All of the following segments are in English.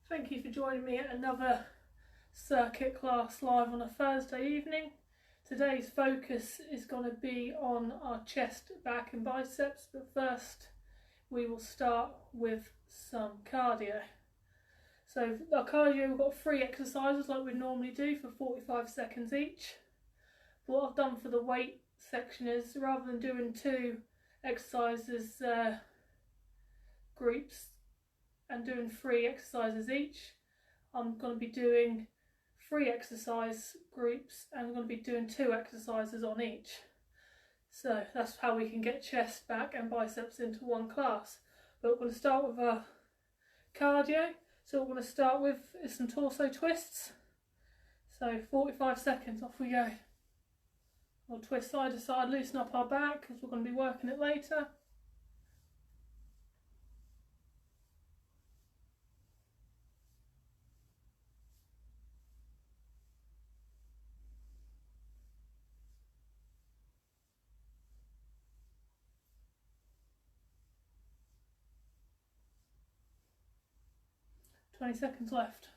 Thank you for joining me at another circuit class live on a Thursday evening. Today's focus is going to be on our chest, back and biceps, but first we will start with some cardio. So our cardio, we've got 3 exercises like we normally do for 45 seconds each. But what I've done for the weight section is, rather than doing 2 exercises groups and doing 3 exercises each, I'm going to be doing 3 exercise groups and I'm going to be doing 2 exercises on each. So that's how we can get chest, back and biceps into one class. But we're going to start with our cardio. So what we're going to start with is some torso twists. So 45 seconds, off we go. We'll twist side to side, loosen up our back because we're going to be working it later. Twenty seconds left.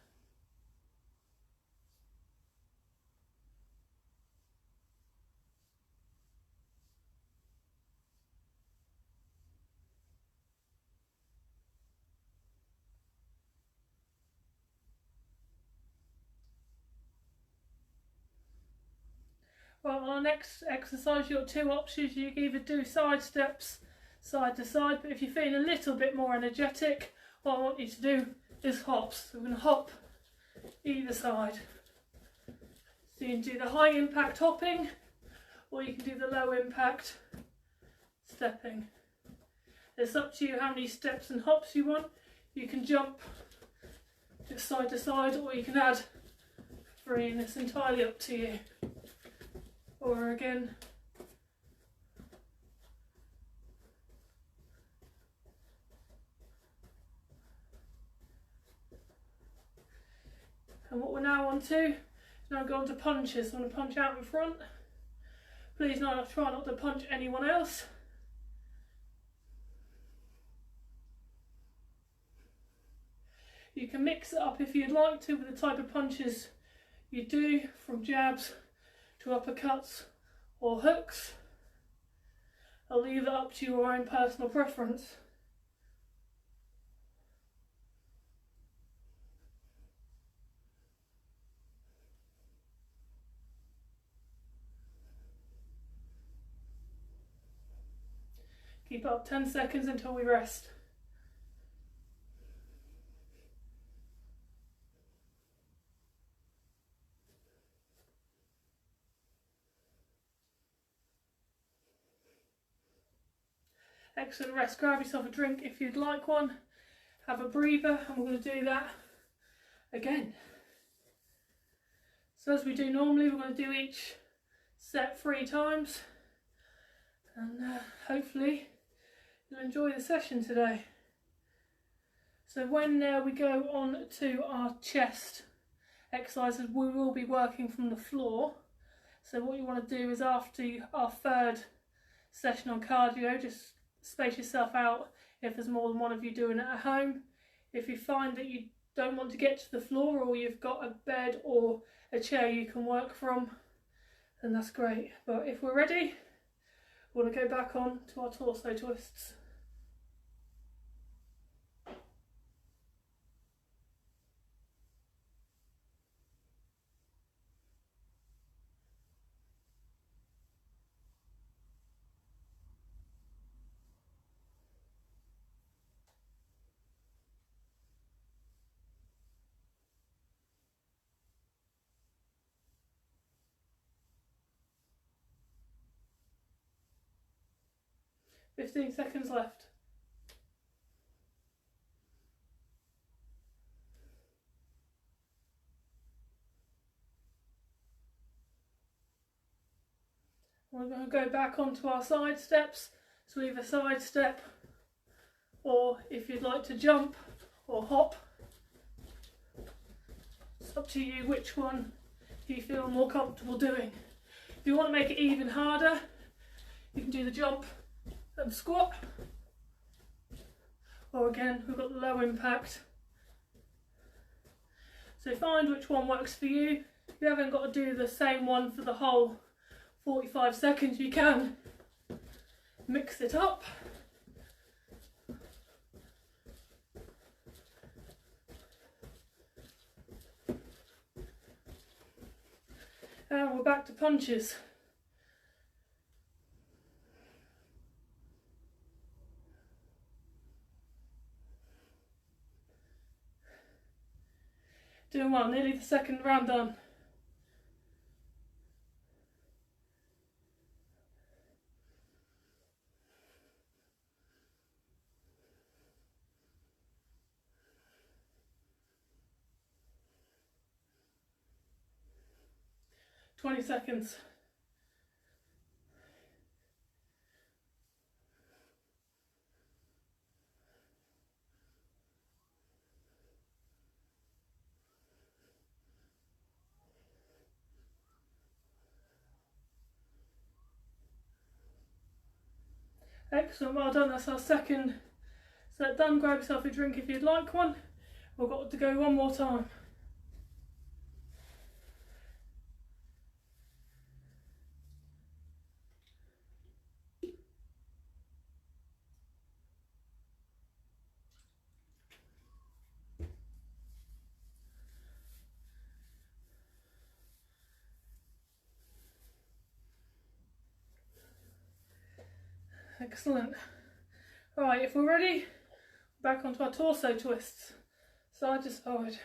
Right, on our next exercise, you've got 2 options. You can either do side steps side to side, but if you're feeling a little bit more energetic, what I want you to do is hops. So we're going to hop either side. So you can do the high impact hopping, or you can do the low impact stepping. It's up to you how many steps and hops you want. You can jump just side to side, or you can add 3, and it's entirely up to you. Or again, and what we're now on to is now go on to punches. I'm going to punch out in front. Please try not to punch anyone else. You can mix it up if you'd like to with the type of punches you do, from jabs to uppercuts or hooks. I'll leave it up to your own personal preference. Keep up 10 seconds until we rest. Excellent rest. Grab yourself a drink if you'd like one. Have a breather, and we're going to do that again. So as we do normally, we're going to do each set 3 times, and hopefully you'll enjoy the session today. So when we go on to our chest exercises, we will be working from the floor. So what you want to do is, after our 3rd session on cardio, just space yourself out if there's more than one of you doing it at home. If you find that you don't want to get to the floor, or you've got a bed or a chair you can work from, then that's great. But if we're ready, we're going to go back on to our torso twists. Fifteen seconds left. We're going to go back onto our side steps. So either side step, or if you'd like to jump or hop, it's up to you which one you feel more comfortable doing. If you want to make it even harder, you can do the jump and squat, or again we've got the low impact So find which one works for you. You haven't got to do the same one for the whole 45 seconds. You can mix it up. And we're back to punches. Doing well, nearly the second round done. "20 seconds. Excellent, well done. That's our second set done. Grab yourself a drink if you'd like one. We've got to go one more time. Excellent. Right, if we're ready, back onto our torso twists, side to side.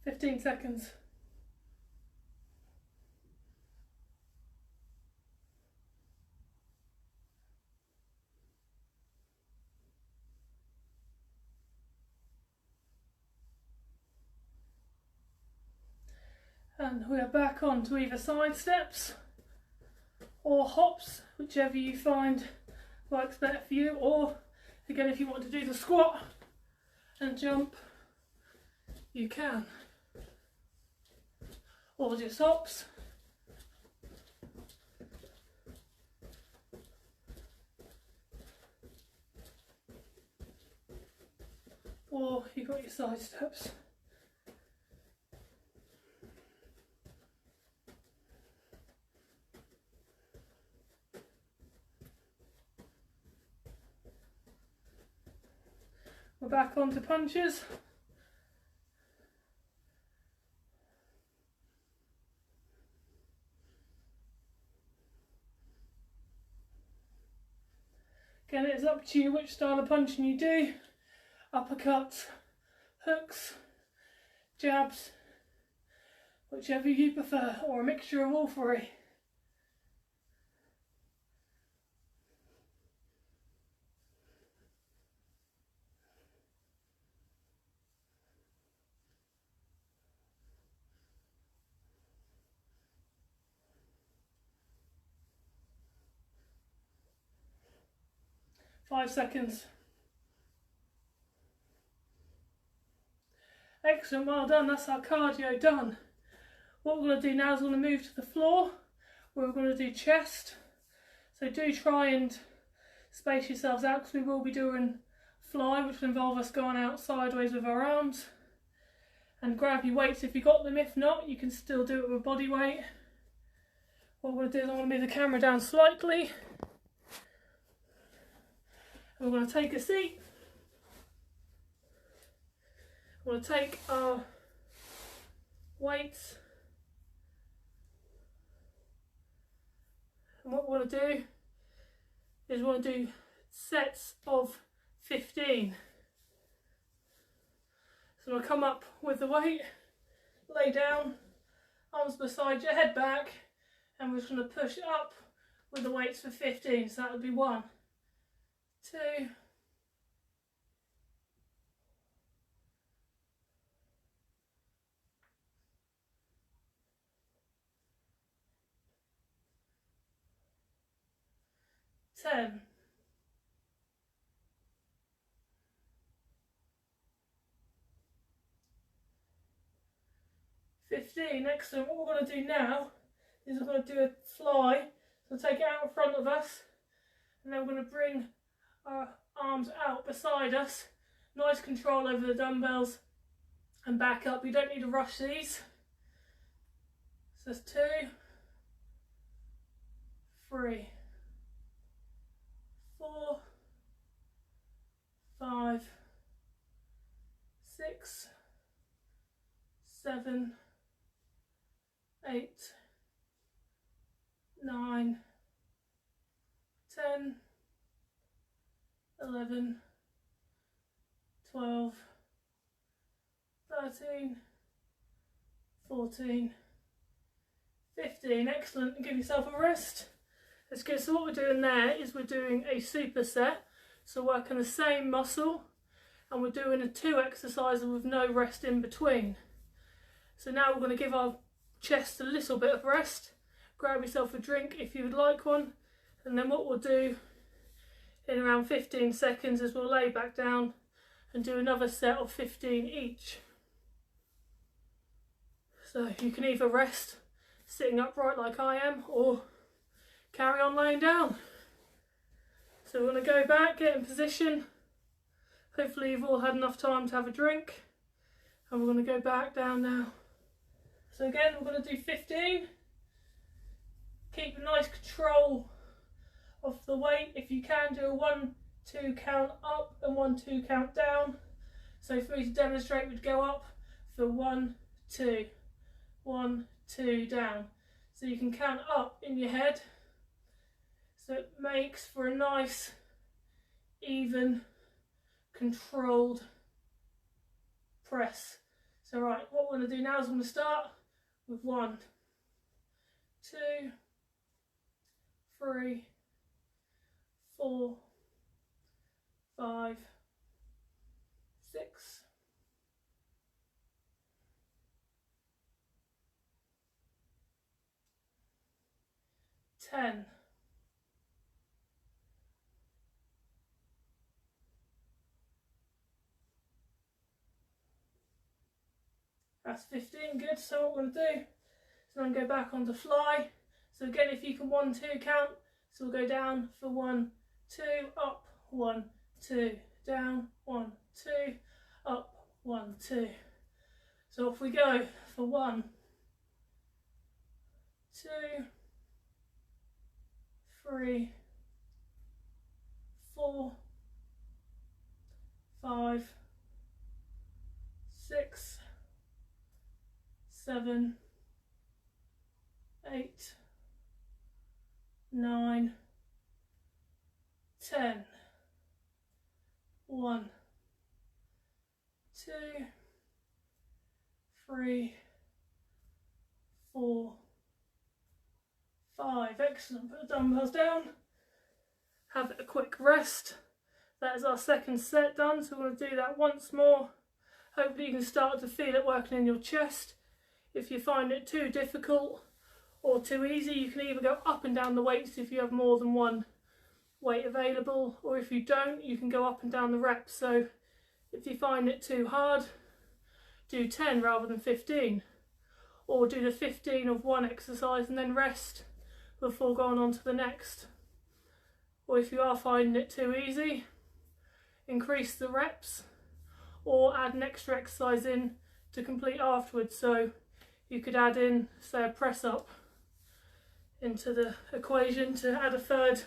"15 seconds. And we are back on to either side steps or hops, whichever you find works better for you. Or again, if you want to do the squat and jump, you can. Or just hops. Or you've got your side steps. We're back onto punches. Again, it's up to you which style of punching you do. Uppercuts, hooks, jabs, whichever you prefer, or a mixture of all three. "5 seconds. Excellent, well done. That's our cardio done. What we're going to do now is we're going to move to the floor, where we're going to do chest. So do try and space yourselves out, because we will be doing fly, which will involve us going out sideways with our arms. And grab your weights if you've got them. If not, you can still do it with a body weight. What we're going to do is I'm going to move the camera down slightly. And we're going to take a seat. We're going to take our weights. And what we want to do is we want to do sets of 15. So we'll come up with the weight, lay down, arms beside you, head back, and we're just going to push up with the weights for 15. So that would be 1, 2, 3, 10, 15. Excellent. What we're going to do now is we're going to do a fly. So take it out in front of us, and then we're going to bring our arms out beside us. Nice control over the dumbbells and back up. You don't need to rush these. So that's 2, 3, 4, 5, 6, 7, 8, 9, 10, 11, 12, 13, 14, 15. Excellent. And give yourself a rest. That's good. So what we're doing there is we're doing a superset. So working the same muscle, and we're doing a 2 exercises with no rest in between. So now we're going to give our chest a little bit of rest. Grab yourself a drink if you would like one, and then what we'll do in around 15 seconds is we'll lay back down and do another set of 15 each. So you can either rest sitting upright like I am, or carry on laying down. So we're going to go back, get in position. Hopefully you've all had enough time to have a drink, and we're going to go back down now. So again, we're going to do 15. Keep a nice control of the weight. If you can, do a 1, 2 count up and 1, 2 count down. So for me to demonstrate, we'd go up for 1, 2, 1, 2 down. So you can count up in your head. So it makes for a nice, even, controlled press. So right, what we're going to do now is I'm going to start with 1, 2, 3, 4, 5, 6, 10, 15, good. So what we're going to do is then go back onto fly. So again, if you can 1, 2 count, so we'll go down for 1, 2, up, 1, 2, down, 1, 2, up, 1, 2. So off we go for 1, 2, 3, 4, 5, 6, 7, 8, 9, 10. 1, 2, 3, 4, 5. Excellent. Put the dumbbells down. Have a quick rest. That is our second set done. So we're going to do that once more. Hopefully you can start to feel it working in your chest. If you find it too difficult or too easy, you can either go up and down the weights if you have more than one weight available, or if you don't, you can go up and down the reps. So if you find it too hard, do 10 rather than 15, or do the 15 of one exercise and then rest before going on to the next. Or if you are finding it too easy, increase the reps or add an extra exercise in to complete afterwards. So you could add in, say, a press up into the equation to add a third,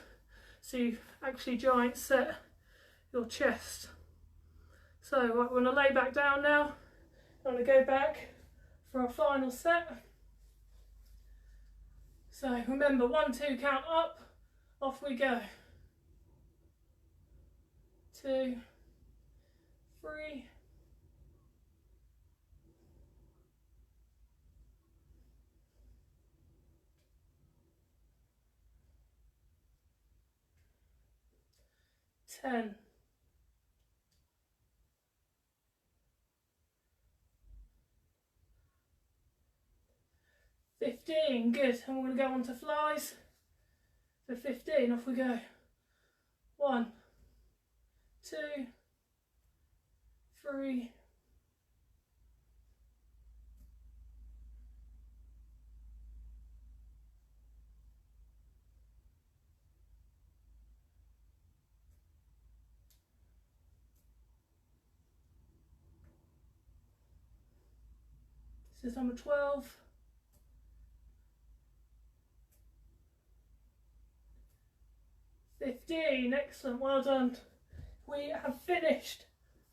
so you actually giant set your chest. So right, we're going to lay back down now. I'm going to go back for our final set. So remember, 1, 2 count up, off we go. 2, 3, 10, 15, good. And we're going to go on to flies. For 15, off we go. 1, 2, 3, 12. 15, excellent, well done. We have finished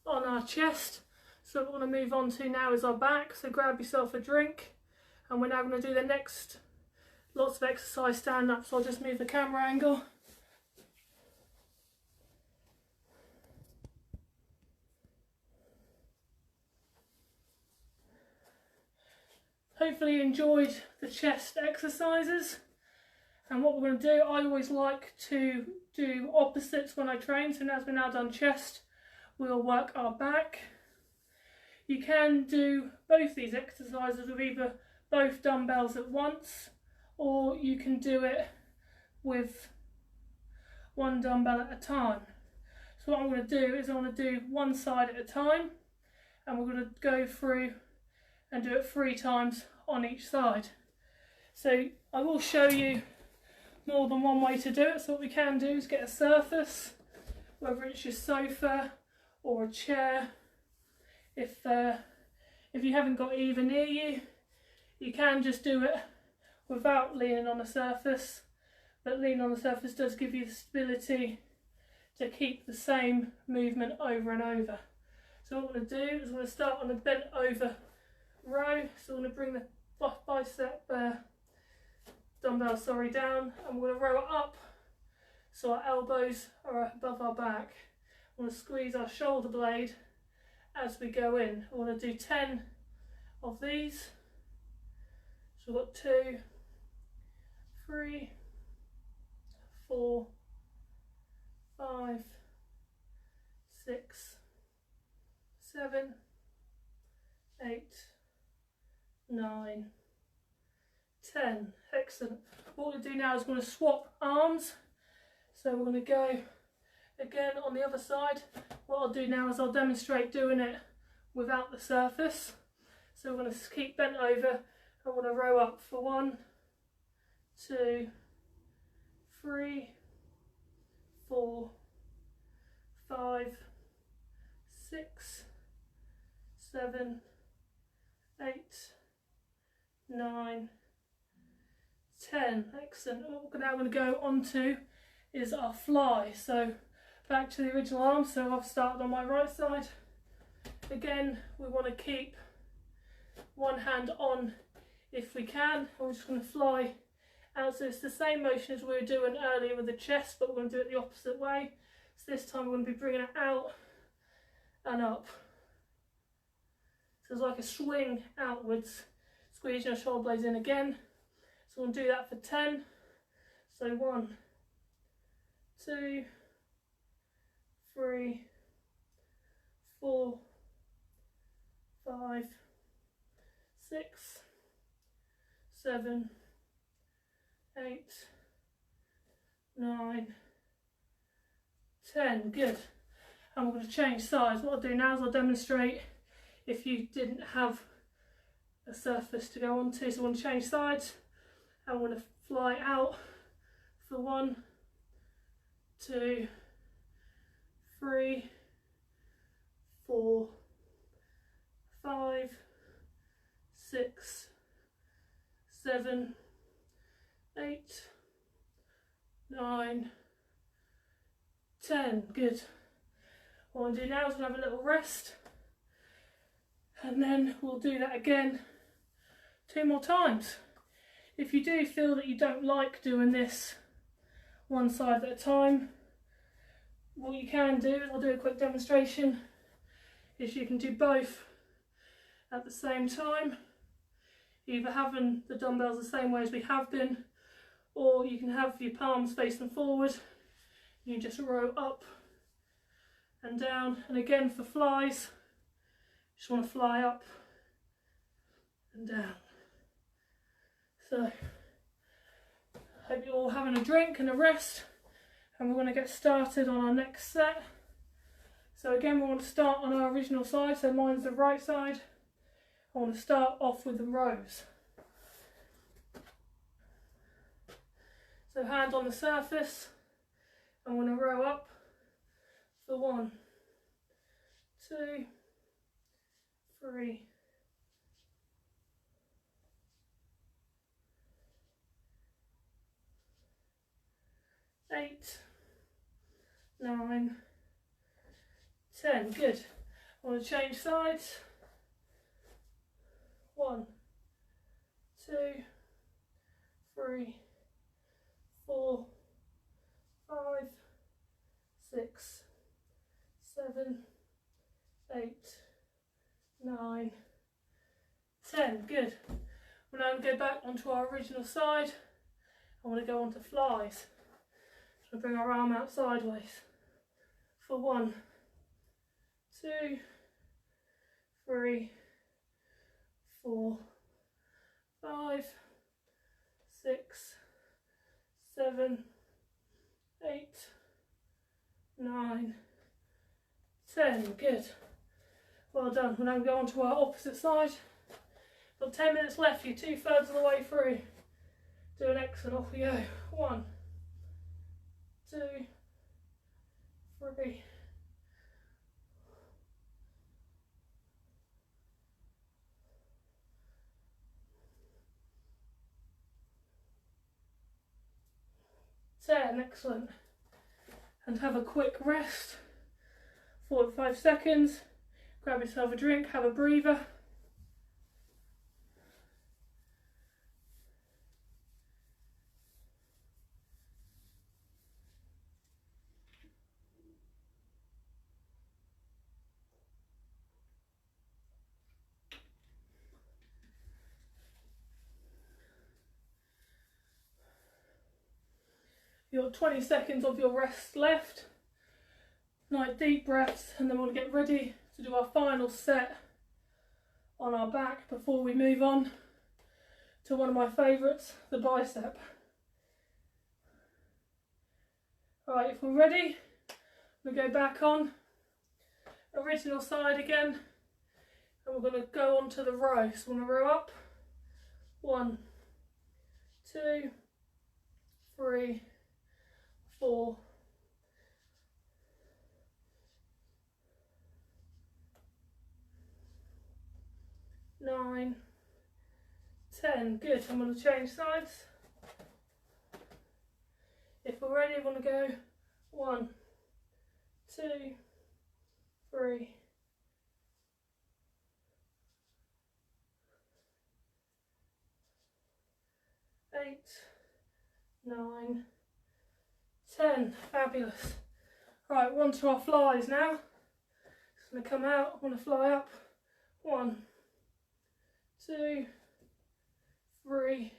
on our chest, so what we're going to move on to now is our back, so grab yourself a drink, and we're now going to do the next lots of exercise stand up, so I'll just move the camera angle. Hopefully you enjoyed the chest exercises. And what we're going to do, I always like to do opposites when I train, so now as we've now done chest, we'll work our back. You can do both these exercises with either both dumbbells at once, or you can do it with one dumbbell at a time. So what I'm going to do is I'm going to do one side at a time, and we're going to go through and do it 3 times on each side. So I will show you more than one way to do it. So what we can do is get a surface, whether it's your sofa or a chair. If you haven't got either near you, you can just do it without leaning on a surface, but leaning on the surface does give you the stability to keep the same movement over and over. So what I'm going to do is I'm going to start on a bent over row, so I'm going to bring the bicep dumbbell down, and we're going to row it up so our elbows are above our back. I'm going to squeeze our shoulder blade as we go in. I want to do 10 of these. So we've got 2, 3, 4, 5, 6, 7, 8, 9, 10. Excellent. What we'll do now is we're going to swap arms. So we're going to go again on the other side. What I'll do now is I'll demonstrate doing it without the surface. So we're going to keep bent over. I want to row up for 1, 2, 3, 4, 5, 6, 7, 8, 9, 10. Excellent. What we're now going to go on to is our fly. So back to the original arm. So I've started on my right side. Again, we want to keep one hand on if we can. We're just going to fly out. So it's the same motion as we were doing earlier with the chest, but we're going to do it the opposite way. So this time we're going to be bringing it out and up. So it's like a swing outwards. Squeeze your shoulder blades in again. So we'll do that for 10. So 1, 2, 3, 4, 5, 6, 7, 8, 9, 10. Good. And we're going to change sides. What I'll do now is I'll demonstrate if you didn't have a surface to go onto. So I'm going to change sides. I'm going to fly out for 1, 2, 3, 4, 5, 6, 7, 8, 9, 10. Good. What I'm going to do now is we'll have a little rest, and then we'll do that again 2 more times. If you do feel that you don't like doing this one side at a time, what you can do, I'll do a quick demonstration, is you can do both at the same time, either having the dumbbells the same way as we have been, or you can have your palms facing forward. You just row up and down, and again for flies, just want to fly up and down. So, hope you're all having a drink and a rest, and we're going to get started on our next set. So again, we want to start on our original side, so mine's the right side. I want to start off with the rows. So hand on the surface, I want to row up for 1, 2, 3, 8, 9, 10. Good. I want to change sides. 1, 2, 3, 4, 5, 6, 7, 8, 9, 10. Good. We'll now go back onto our original side. I want to go on to flies. So bring our arm out sideways for 1, 2, 3, 4, 5, 6, 7, 8, 9, 10. Good. Well done. We'll now go on to our opposite side. Got 10 minutes left. You're 2/3 of the way through. Doing excellent. Off we go. 1, 2, 3, 10. Excellent. And have a quick rest. 45 seconds. Grab yourself a drink, have a breather. You've got 20 seconds of your rest left. Nice deep breaths, and then we'll get ready to do our final set on our back before we move on to one of my favourites, the bicep. Alright, if we're ready, we'll go back on original side again, and we're going to go on to the row. So we're going to row up. 1, 2, 3, 4, 9, 10. Good. I'm going to change sides. If we're ready, we're going to go 1, 2, 3, 8, 9, 10. Fabulous. Right, we're on to our flies now. Just going to come out. I'm going to fly up. 1, 2, 3,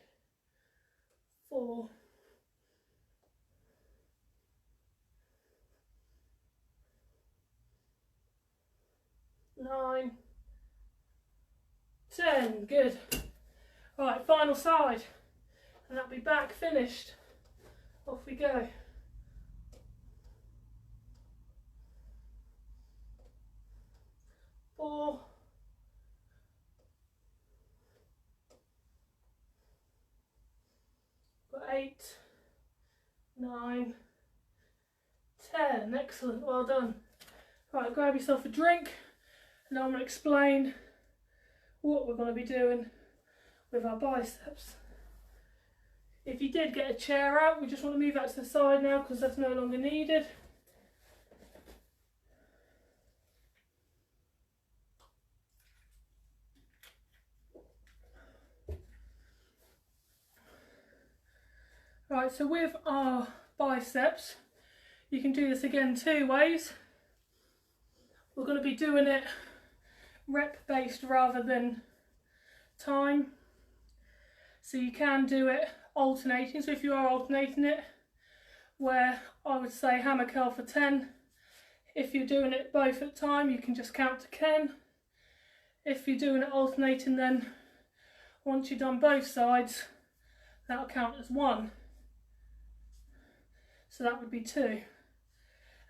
4, 9, 10. Good. Right, final side, and that'll be back finished. Off we go. Four, 8, 9, 10. Excellent, well done. Right, grab yourself a drink, and now I'm going to explain what we're going to be doing with our biceps. If you did get a chair out, we just want to move that to the side now because that's no longer needed. Right, so with our biceps, you can do this again 2 ways. We're going to be doing it rep based rather than time. So you can do it alternating. So if you are alternating it, where I would say hammer curl for 10. If you're doing it both at time, you can just count to 10. If you're doing it alternating, then once you've done both sides, that'll count as 1. So that would be 2.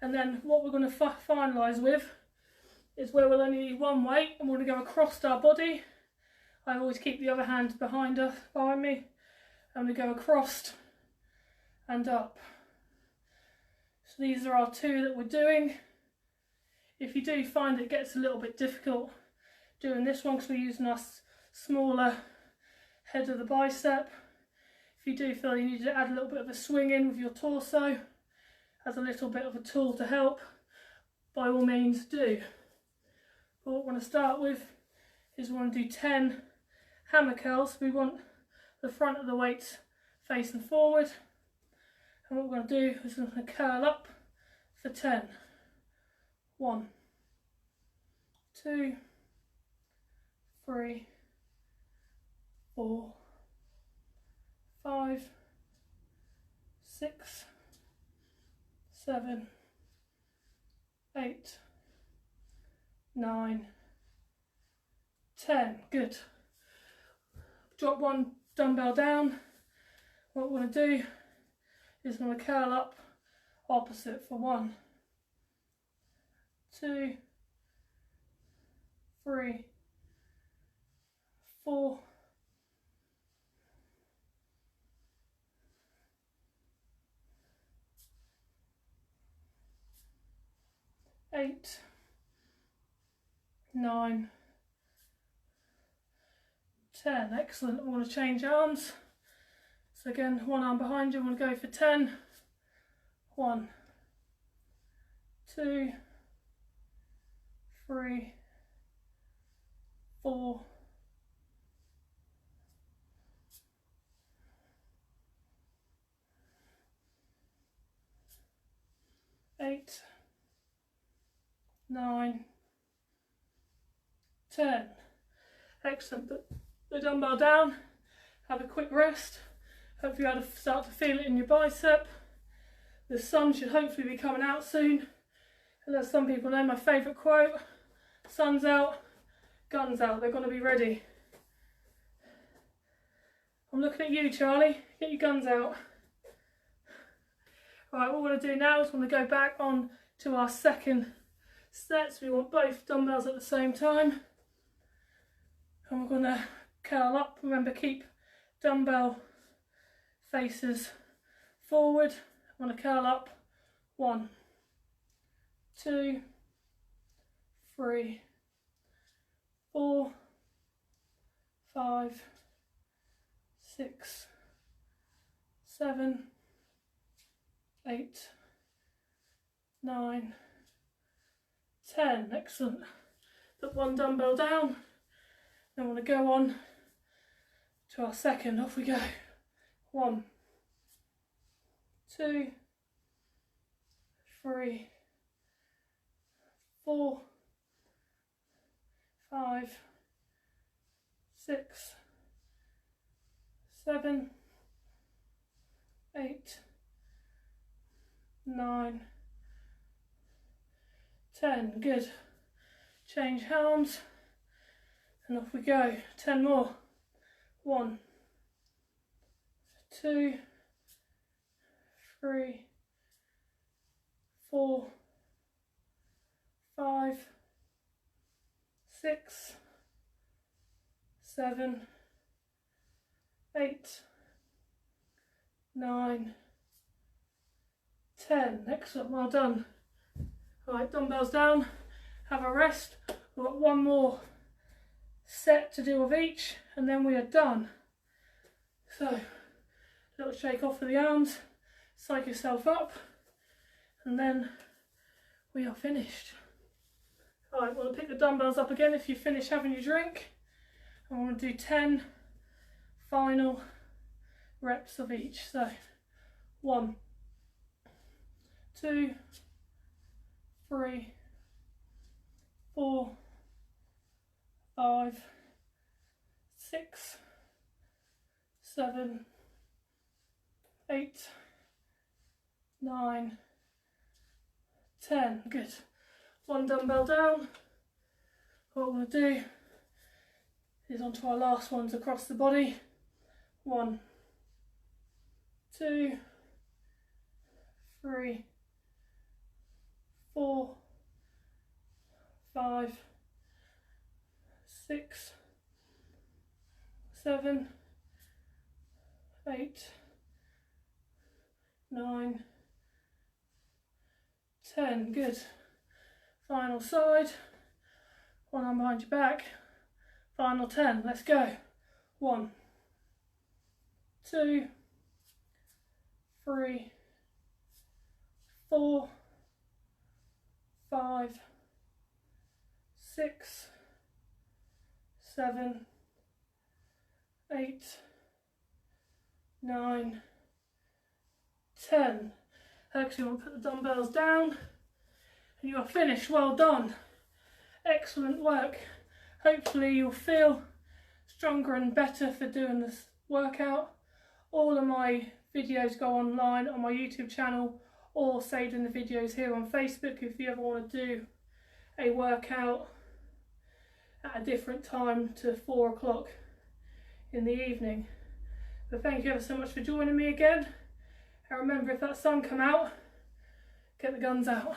And then what we're going to finalise with is where we'll only need one weight, and we're going to go across our body. I always keep the other hand behind me. And we go across and up. So these are our 2 that we're doing. If you do find it gets a little bit difficult doing this one because we're using our smaller head of the bicep, if you do feel you need to add a little bit of a swing in with your torso as a little bit of a tool to help, by all means do. But what we're going to start with is we want to do 10 hammer curls. We want the front of the weights facing forward, and what we're going to do is we're going to curl up for 10. 1, 2, 3, 4, 5, 6, 7, 8, 9, 10. Good. Drop one dumbbell down. What we're going to do is we're going to curl up opposite for 1, 2, 3, 4, 8, 9, 10. Excellent. I want to change arms. So again, one arm behind you, I want to go for 10. 1, 2, 3, 4, 8, 9, 10. Excellent. Put the dumbbell down, have a quick rest. Hopefully you'll start to feel it in your bicep. The sun should hopefully be coming out soon. And as some people know, my favourite quote, sun's out, guns out. They're going to be ready. I'm looking at you, Charlie. Get your guns out. Right, what we're going to do now is we're going to go back on to our second set. So we want both dumbbells at the same time. And we're going to curl up. Remember, keep dumbbell faces forward. I want to curl up. 1, 2, 3, 4, 5, 6, 7, 8, 9, 10. Excellent. Put one dumbbell down. Then we're going to go on to our second. Off we go. 1, 2, 3, 4, 5, 6, 7, 8, 9, 10. Good. Change arms and off we go. 10 more. 1, 2, 3, 4, 5, 6, 7, 8, 9, 10. Excellent, well done. Right, dumbbells down, have a rest. We've got one more set to do of each and then we are done. So, a little shake off of the arms, psych yourself up, and then we are finished. Alright, we'll pick the dumbbells up again if you finish having your drink. I want to do 10 final reps of each. So 1, 2, 3, 4, 5, 6, 7, 8, 9, 10. Good. One dumbbell down. What we're going to do is onto our last ones across the body. 1, 2, 3, 4, 5, 6, 7, 8, 9, 10. Good. Final side. One arm behind your back. Final 10. Let's go. 1, 2, 3, 4, 5, 6, 7, 8, 9, 10. Actually, we'll put the dumbbells down and you are finished. Well done. Excellent work. Hopefully you'll feel stronger and better for doing this workout. All of my videos go online on my YouTube channel or saved in the videos here on Facebook if you ever want to do a workout at a different time to 4 o'clock in the evening. But thank you ever so much for joining me again. And remember, if that sun come out, get the guns out.